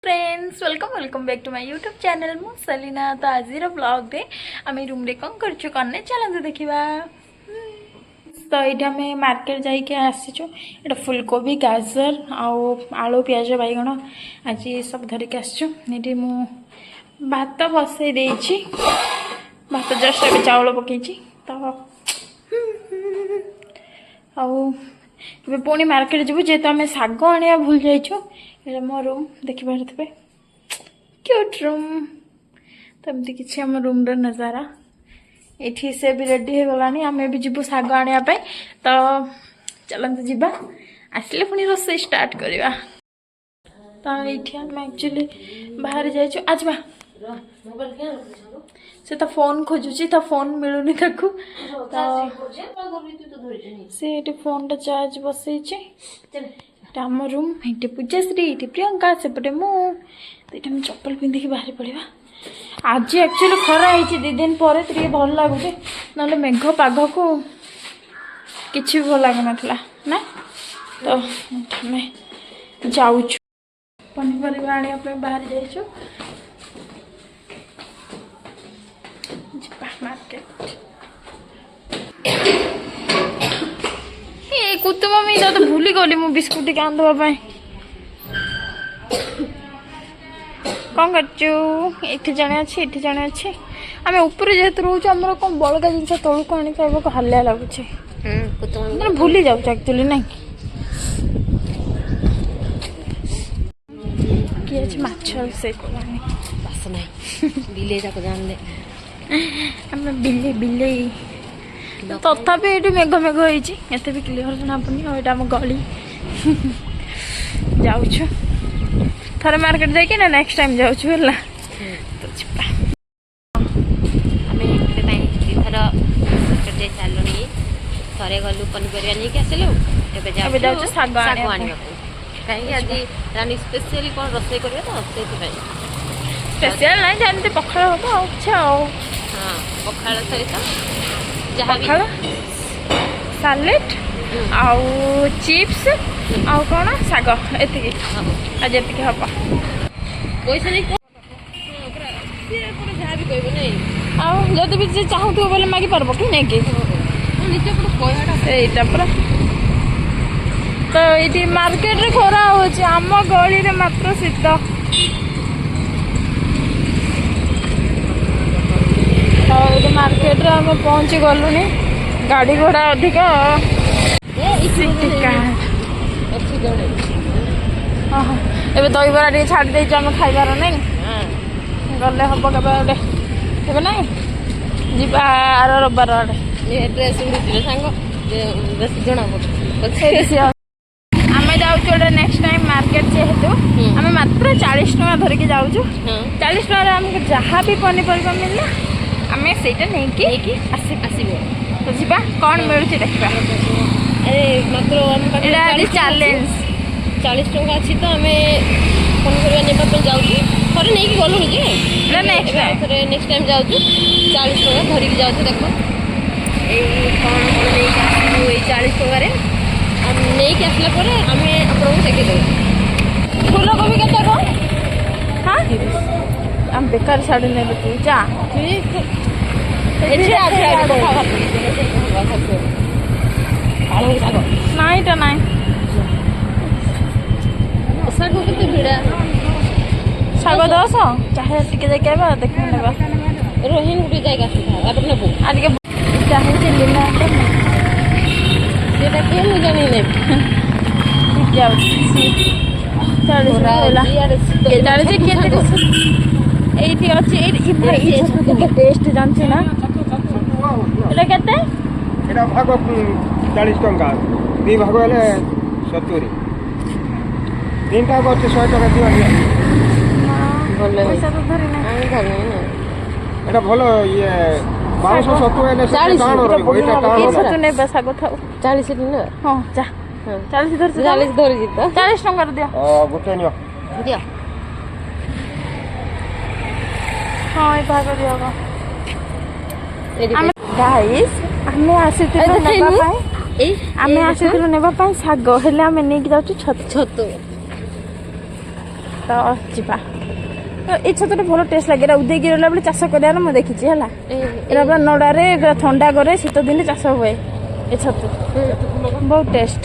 Friends welcome welcome back to my YouTube channel मु सलीना। तो आज ब्लॉग रे आम रूम रे कौन कर चलते देखा। तो ये आम मार्केट जाइए आसीचु। ये फुलकोबी गाजर आलू पियाज बैगण आज सब धरिक आसचु। ये मु भात बसई देछि। भात जस्ट अभी चाउल पकई तो पुणी मार्केट जीवु जेहेतु आम शाग आने भूल जाइछु। मो रूम देखिपे क्यूट रूम। तो एमती किसी आम रूम र नजारा ये से भी रेडी हो गलानी। आम भी जीवु शाग आने तो चलते जीवा आसिले पुणी रोसे स्टार्ट करवा। तो ये आम एक्चुअली बाहर जाइछु आज बा से तो फोन खोजुची तो फोन मिलूनी ताकू। तो से फोन टा चार्ज बसई आम रूम ये पूजाश्री ये प्रियंका सेपटे मु तो ये चप्पल पिंधिकी बाहरी पड़ा। आज एक्चुअली खरा है 2 दिन पर भल लगुचे ना मेघ पाग को किसी भी भल लग ना। तो आम जाऊँ पनीपरिया आने बाहर जाइछु मार्केट। कुतुम मम्मी तो भूली गली मु बिस्कुट के आंदवाई कौन कर जड़े अच्छे ये जड़े अच्छे आम ऊपर जेहतु रोच आम कौन बड़का जिन तौक को आने हालिया लगुचे मैंने भूली जाऊँ एक्चुअली ना किए माछ से बिले जाक जान आम बिले बिले तथापि ये मेघ मेघ होते भी क्लीयर जना पड़नी। और ये आम गली जाऊँ थर मार्केट जाइए ना नेक्स्ट टाइम जाऊँ है तो थर मार्केट जाई सारे थरे गलु पनीपरिया नहीं आसलु जाऊँ शाग आने कहीं आज रानी स्पेशली कौन रोसे करेंगे तो से स्पेशल ना जानते पखाड़ हम अच्छा हाँ पखाड़ सहित पखाड़ सालेट आउ चिप्स आउ कौन शाग एति आज ये हम पैसा नहीं जब भी जी चाहूथ बोले मागि पार्ब कि नहीं कि पूरा तो ये मार्केट रे खरा हो आम गली रे मात्र शीत। तो मार्केट रे आम पहुँची गलुनी गाड़ी घोड़ा अधिक ए दहीबरा टे छाड़ दे खाइबार नहीं गले हम कबे ना जीवा आर रविवार आड़े ड्रेस उड़ी सांग जना आम जाऊँ नेक्स्ट टाइम मार्केट जेहेतु आम मात्र 40 टका धरिकी जाऊँ 40 टकर आमको जहाँ भी पनीपरिया मिलला आम से आसबे तो जी कौन मिलूँ देखा। अरे मात्र चैलेंज 40 टका अच्छी तो आम पनीपरिया नापी जाऊँ थोड़े नहीं गलु थे नेक्स्ट टाइम जाऊँ 40 टका धरिकी जाऊँ देख ये कौन कौन नहीं 40 टकर नहीं आसला आम आपको देखीदेव फूलकोबी के हाँ आम बेकार साड़ी ने तू जा नाईटा नाई शाग के भिड़ा शाग 10 चाहे टिके जाइए देख रोहिन गोटे जाएगा नेबू चाहे लीला मुझे जानी टेस्ट जानছি ना এটা কেতে এটা ভাগ 40 টাকা 2 ভাগ হলে 70 তিনটা করছে 100 টাকা দিবা পয়সা তো ধরি না এটা ভালো ইয়ে 1270 হলে 40 এটা টাকা নেই পয়সা কোথাও 40 দিন হ্যাঁ যা 40 ধরছি 40 ধরে দিত 40 টাকা দিও গোটে নিও দিও हाँ ये भाग दिया गाइस आमे आसीथिलु नेबा पाई आमे आसीथिलु नेबा पाई साग हेले आमे नेक जाउछु छतु ତ ଯିବା এই ଛତୁଟା ଭଲ ଟେଷ୍ଟ ଲାଗେ ଏଇଟା ଉଦୟଗିରି ରହିଲା ବେଳେ ଚାଷ କରିବାର ମୁଁ ଦେଖିଛି ହେଲା ଏଇଟା ପୁରା ନଡ଼ାରେ ଥଣ୍ଡା କରେ ଶୀତ ଦିନେ ଚାଷ ହୁଏ ଏ ଛତୁ ବହୁତ ଟେଷ୍ଟ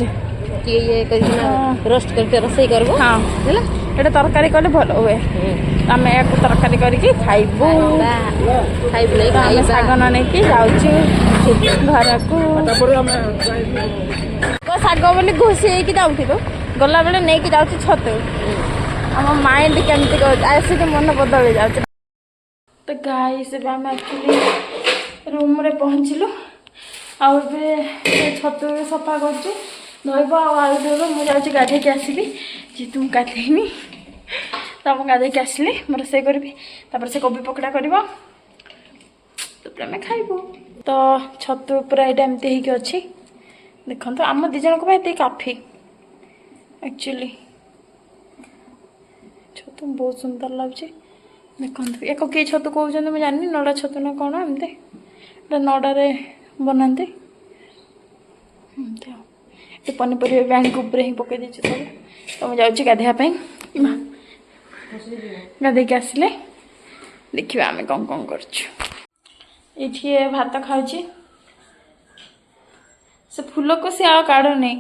ଟିକେ ଇଏ କରିକିନା ରୋଷ୍ଟ କରିକି ରୋଷେଇ କରିବ ହଁ ହେଲା ଏଇଟା ତରକାରୀ କଲେ ଭଲ ହୁଏ ଆମେ ୟାକୁ ତରକାରୀ କରିକି ଖାଇବୁ ଖାଇବୁ ନାହିଁ ତ ଆମେ ଶାଗ ନ ନେଇକି ଯାଉଛୁ ଘରକୁ ଶାଗ ବୋଲି ଘୁଷି ହେଇକି ଯାଉଥିଲୁ ଗଲାବେଳେ ନେଇକି ଯାଉଛୁ ଛତୁ ଆମ ମାଇଣ୍ଡ କେମିତି ଆସିକି ମନ ବଦଳି ଯାଉଛି ତ ଗାଇସ୍ ଏବେ ଆମେ ଆକ୍ଚୁଆଲି ରୁମ୍ରେ ପହଞ୍ଚିଲୁ ଆଉ ଏବେ ଛତୁ ସଫା କରୁଛି ଧୋଇବ ଆଉ ଆଳୁ ଧୋଇବ ମୁଁ ଯାଉଛି ଗାଧେଇକି ଆସିବି ଯେହେତୁ ମୁଁ ଗାଧେଇନି ତ ମୁଁ ଗାଧେଇକି ଆସିଲି ମୁଁ ରୋଷେଇ କରିବି ତାପରେ ସେ କୋବି ପକୋଡ଼ା କରିବ ତାପରେ ଆମେ ଖାଇବୁ ତ ଛତୁ ପୁରା ଏଇଟା ଏମିତି ହେଇକି ଅଛି ଦେଖନ୍ତୁ ଆମ ଦୁଇ ଜଣଙ୍କ ପାଇଁ ଏତିକି କାଫି ଆକ୍ଚୁଆଲି ଛତୁ ବହୁତ ସୁନ୍ଦର ଲାଗୁଛି ଦେଖନ୍ତୁ ୟାକୁ କିଏ ଛତୁ କହୁଛନ୍ତି ମୁଁ ଜାଣିନି ନଡ଼ା ଛତୁ ନା କ'ଣ ଏମିତି ଏଇଟା ନଡ଼ାରେ ବନାନ୍ତି ଏମିତି ଆଉ ଏ ପନିପରିବା ବ୍ୟାଙ୍କ ଉପରେ ହିଁ ପକାଇ ଦେଇଛି ସବୁ ତ ମୁଁ ଯାଉଛି ଗାଧୋଇବା ପାଇଁ ଗାଧୋଇକି ଆସିଲେ ଦେଖିବା ଆମେ କ'ଣ କ'ଣ କରୁଛୁ ଏଇଠି ଭାତ ଖାଉଛି ସେ ଫୁଲକୁ ସେ ଆଉ କାଢ଼ୁନି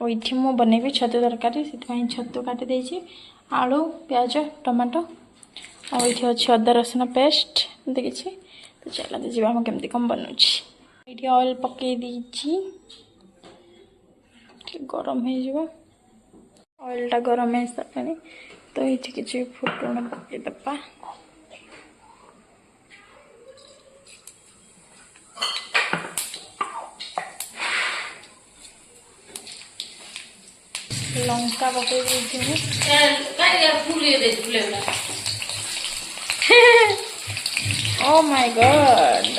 ଆଉ ଏଇଠି ମୁଁ ବନେଇବି ଛତୁ ତରକାରୀ ସେଥିପାଇଁ ଛତୁ କାଟି ଦେଇଛି ଆଳୁ ପିଆଜ ଟମାଟୋ ଆଉ ଏଇଠି ଅଛି ଅଦା ରସୁଣ ପେଷ୍ଟ ଏମିତି କିଛି ତ ଚାଲନ୍ତୁ ଯିବା ମୁଁ କେମିତି କ'ଣ ବନାଉଛି ଏଇଠି ଅଏଲ୍ ପକାଇ ଦେଇଛି ଟିକେ ଗରମ ହେଇଯିବ ଅଏଲ୍ଟା ଗରମ ହେଇସାରିଲାଣି ତ ଏଇଠି କିଛି ଫୁଟଣ ପକାଇଦେବା लंका पकई ओ माय गॉड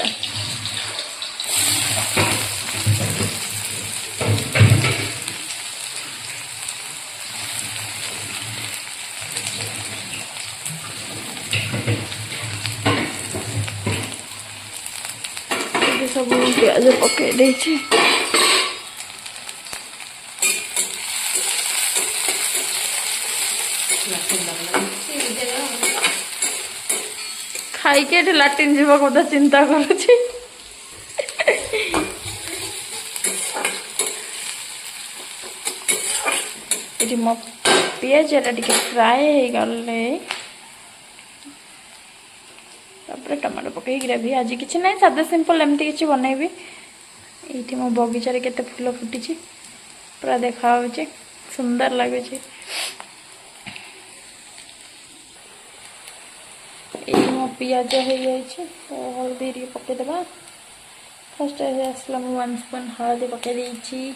सब प्याज पकई देछि खाइके लाट्रिन जीवा कथा चिंता करुछि मो पियाज फ्राए गले टमाटो पकई ग्रेवी आज किसी ना सादा सिंपल एमती किसी बनैबी ये मो बगीचारे केते फूल फुटी पूरा देखा सुंदर लगे मो पियाज हो जाए तो हल्दी टे पकईदेवा फर्स्ट आसला मु 1 स्पून हल्दी पकई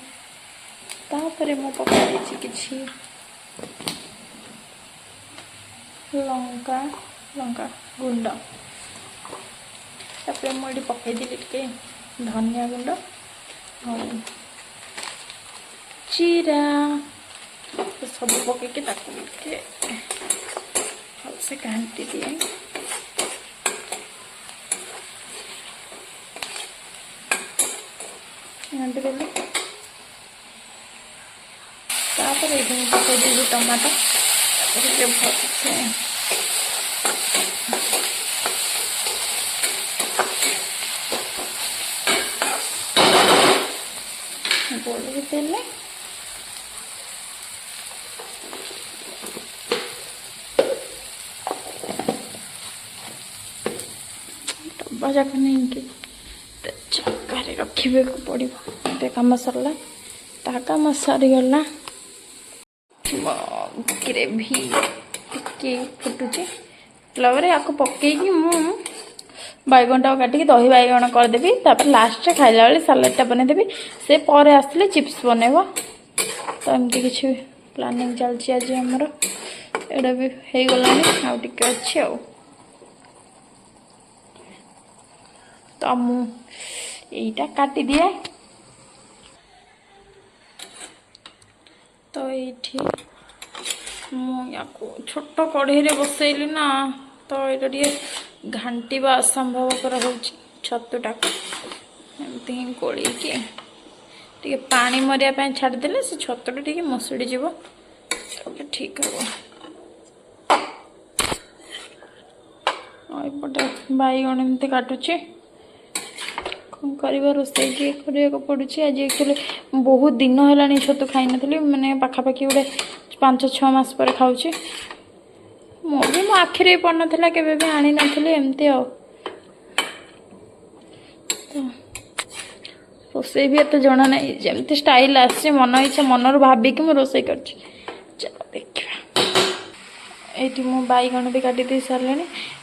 तापर मु पकई किसी लंका लंका गुंड तापर मुझे पकईदी टे धनिया गुंड और जीरा तो सब पकईके भलसे घाटी दिए घाटी देली तापर ये पकईदी टमाटो भलसे बोली देले डब्बा जाक नहीं कि चक्कर रखे पड़ो कम सरला कम सरीगला ग्रेवी टिके फुटुचे लगे या पकईकी मु बैगन टाक काटिक दही बैगन करदेवी लास्ट खाइला बेले सालाडटा बनईदेवी से पर आसले चिप्स बनैब तो एमती किसी प्लानिंग चलती आज आमर एटा भी हो गला आउ टिके अच्छे आ तो मुटा काटी दिए तो ये मुझे छोट कढ़ई बसैली ना तो ये घांटा असंभवकर हो छतुटा एमती ही गोलैकी टे पानी मरिया छाड़देले से छतुटा टे मसुड़ी जीव ठीक हे गोटे बैगण एमती काटुचे कौन कर रोसे करने पड़ू आज एक्चुअली बहुत दिन है छतु खाई नी मैंने पाखापाखि गोटे 5-6 मास पर खाऊँ मो भी मो आखिरी पड़ नाला के आनी नी एमती रोसे भी एत जना ना जमती स्टाइल आसे मन इच्छा मनर भाविकी मुझे रोसे कर चलो देखा ये मो बैगण भी काटी दे सारे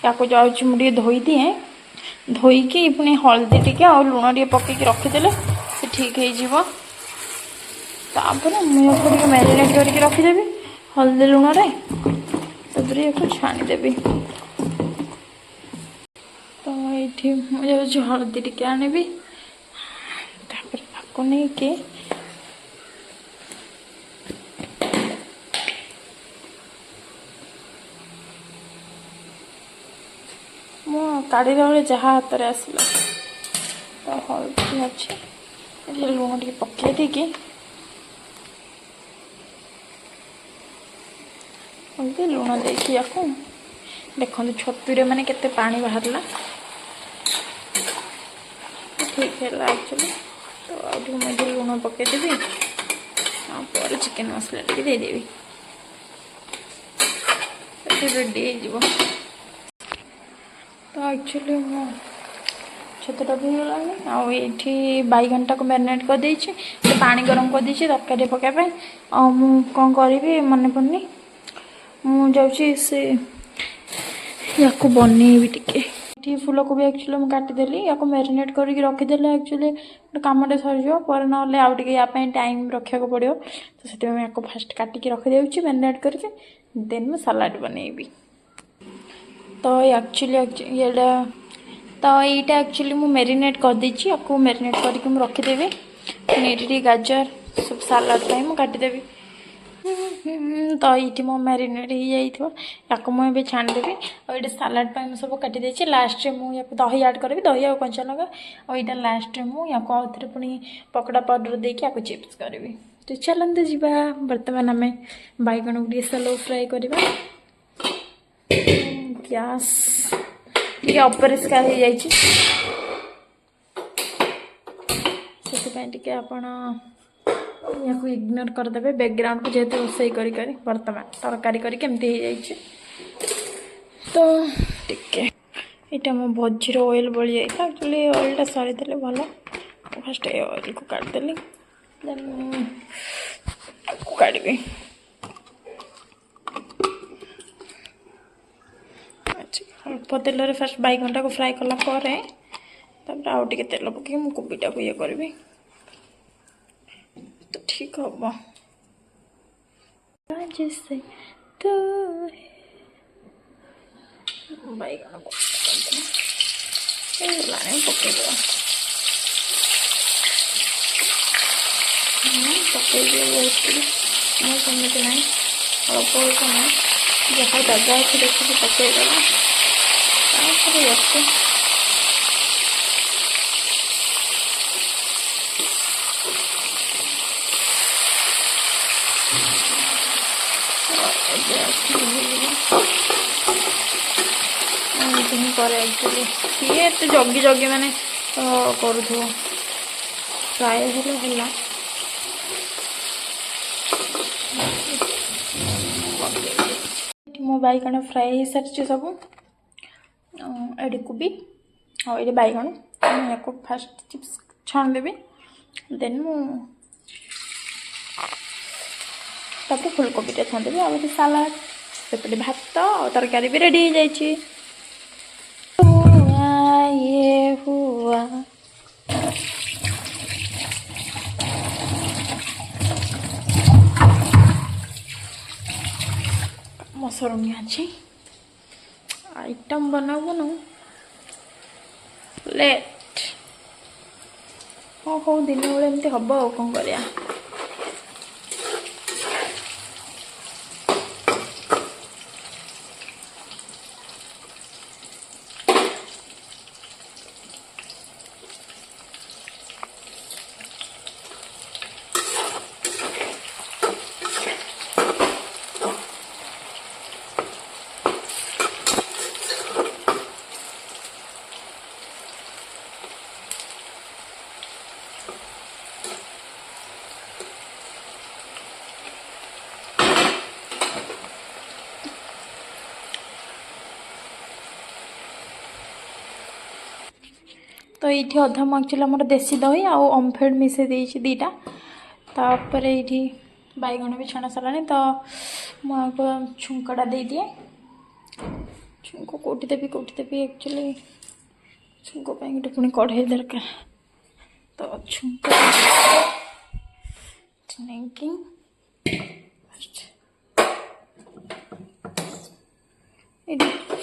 या जाऊँ मुझे धोई दिए धोईकी पुणी हल्दी टी आ लुण टे पकईकी रखीदे से ठीक हो मुझे मैरिनेट करके रखीदेवी हल्दी लुण तापर या छाणीदेवी तो ये मुझे हल्दी टी आनबी तापर नहीं कि मो काढ़ला बेले जहाँ हाथ में आसला तो हल्दी अच्छे लुण टे पकई देकी हल्दी लुण देखी देखो छतुरे मैंने केते पानी बाहरला ठीक है एक्चुअली तो आज मुझे लुण पकईदेवी और चिकेन मसला टे देदेवी रेडी हो तो एक्चुअली मो छतुटा भी गलानी आठी बैगनटा को मैरिनेट कर देछि पानी गरम कर देछि तरकारी पकाइबे आ मु कौन करी मन पड़नी मु जाऊँ से या बनईबी टे फूल को भी एक्चुअली मुझे काटिदेली या मैरिनेट करके रखीदे एक्चुअली गोटे कमटे सरीज पर ना आउ टे टाइम रखा पड़ो तो से फास्ट काटिकी रखीदे मैरिनेट करके देन मैं सलाड बनईबी तो एक्चुअली ये तो यहाँ एक्चुअली मुझे मैरिनेट कर देछि आपको मैरिनेट करके मुझे रखीदेवी ये गाजर सब सलाड मुझे काटिदेवी तो ये मो मैरिनेट हो जाइए मुझे छाणीदेवी और ये सलाड पर सब काटी लास्ट में मुझे दही ऐड करी दही और कंचा लगा और यहाँ लास्ट में मुझे आउे पुणी पकड़ा पाउडर देकी आपको चिप्स करी तो चलते जीवा बर्तमान आम बैगण को स्लो फ्राए करवा गैस टे अपरिष्कार हो जाए से आपण या इग्नोर करदे बैकग्राउंड को जेहतु रोसई करी बर्तमान तरकारी करके तो टिके यहाँ मो भोजीर ऑयल बड़ी जाता एक्चुअली ऑयलटा सरीदे भल फास्ट ऑयल को काटदेली देन काढ़ी अल्प तेल फास्ट बैगनटा को फ्राए कला आउ टे तेल पकई मु कोबीटा को ये करी तो ठीक हम जिससे तो बैगन पकईद पकईदे बहुत समझते ना अल्प अल्प ना जहाँ जगह अच्छे देखिए पकईदेवा बस एक्चुअली किए एत जगी जगी मैंने कर फ्राए है मो बैगण फ्राए हो सारी सब एडी कोबी और ये बैगण या फास्ट चिप्स छाणदेवी देन मु तापर फुलकोबीटा छाणदेवी आ सलाड सेपटे भात और तरकारी भी रेडी हो जाए ये हुआ मसरुनी अच्छी आइटम बनाबू लेट हाँ दिन बेले एमती हम आ कौन कर तो ये अधा मु एक्चुअली आम देसी दही आउ ओमफेड मिसे देती दीटा तापर ये बैगण भी छणा सारा तो मुझे छुंकटा दे दिए छुंक कौटी देवी एक्चुअली छुंक गोटे पुणी कढ़ाई दरकार तो छुंक नहीं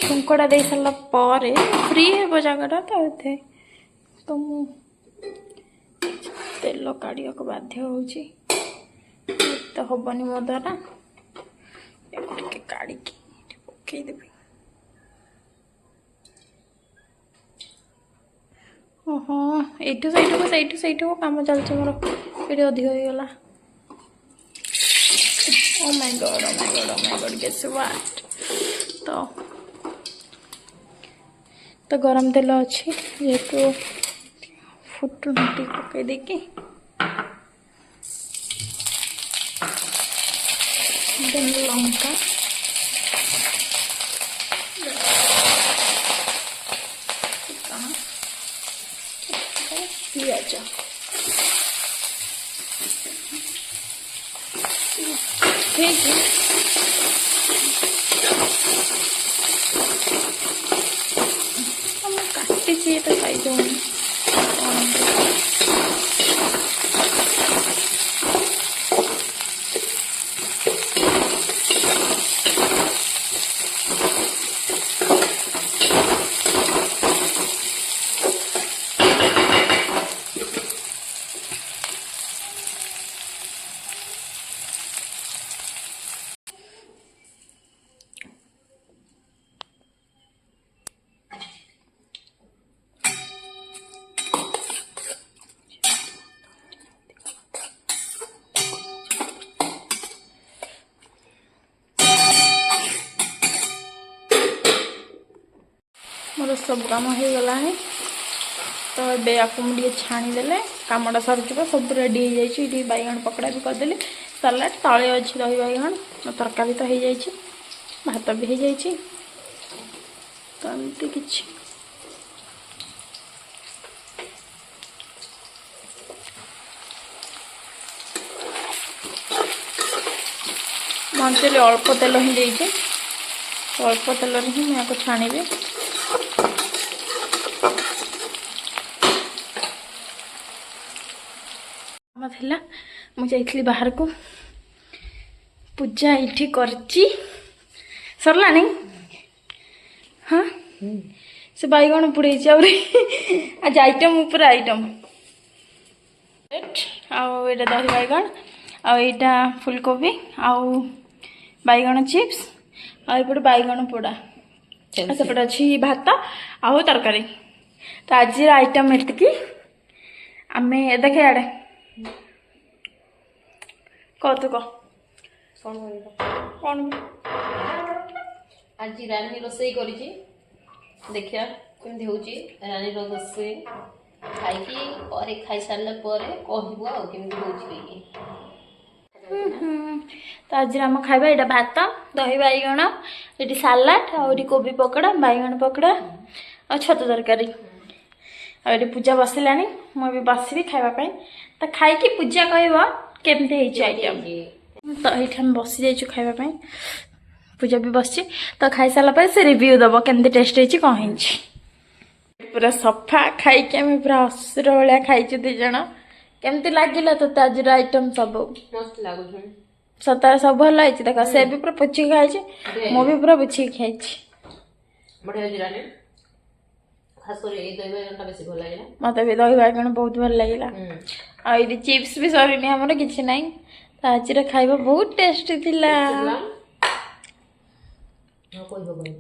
छुंकटा दे सारा पर फ्री हे जगटा तो मु तेल काढ़ा को बाध्य होची तो हबनी मो द्वारा काढ़ी पकईदेवी ओहो एठू सैठू कम चलছে मोर ये अधिक हो गला oh my god guess what तो गरम तेल अच्छी जेहेतु फुटुन पकई देकी लंका पियाज ठीक है काटी तो खाई मोर सब कम हो गला है तो ये आपको मुझे छाणीदे कमटा सर सब रेडी हो जाए बैगन पकड़ा भी करदेली सलाड तले अच्छी दही बैगन तरकारी तो हो जाए भात भी हो जाए तो एमती कि मंचली अल्प तेल ही देती अल्प तेल ही मुझे छाणी था मुझे बाहर को पूजा ये करची सरला नहीं हाँ से बैगण पुड़े आज आइटम ऊपर आइटम आउ दही बैगण आईटा फुलकोबी आउ बैगण चिप्स आईपटे बैगण पोड़ा सेपटे अच्छी भात आउ तरकारी तो आज आइटम एतिकी आम देखे आड़े कह तू कह कौन आज रानी रोसई करी देखिया केमती होची रानी रोसई खाई और खाई सारा पर कहबो आ केमती होची तो आज आम खाଇବା यहाँ भात दही बैगण ये सालाड आउरी कोबी पकड़ा बैगण पकड़ा और छतु तरकारी और पूजा बसला मुझे बसबी खावाई तो खाई पूजा कह केमती आइटम तो ये बसी जाइए खावाई पूजा भी बस तो खाई सारा से रिव्यू दब केमती टेस्ट होती कौन है पूरा सफा खाई पूरा असुर भाया खाई दिज केमती लगे तो आज आइटम सब मस्त लागु सतार सब भल है देख से भी पूरा पुचिक खाई मु भी पूरा पुचिक खाई बढ़िया जिराने खास कर ये दही बैगन बेसी भल लागला मत भी दही बैगन बहुत भल लागला आ ये चिप्स भी सरीनी हमर किछि नै तो आज खाइबा बहुत टेस्टी थिला कोई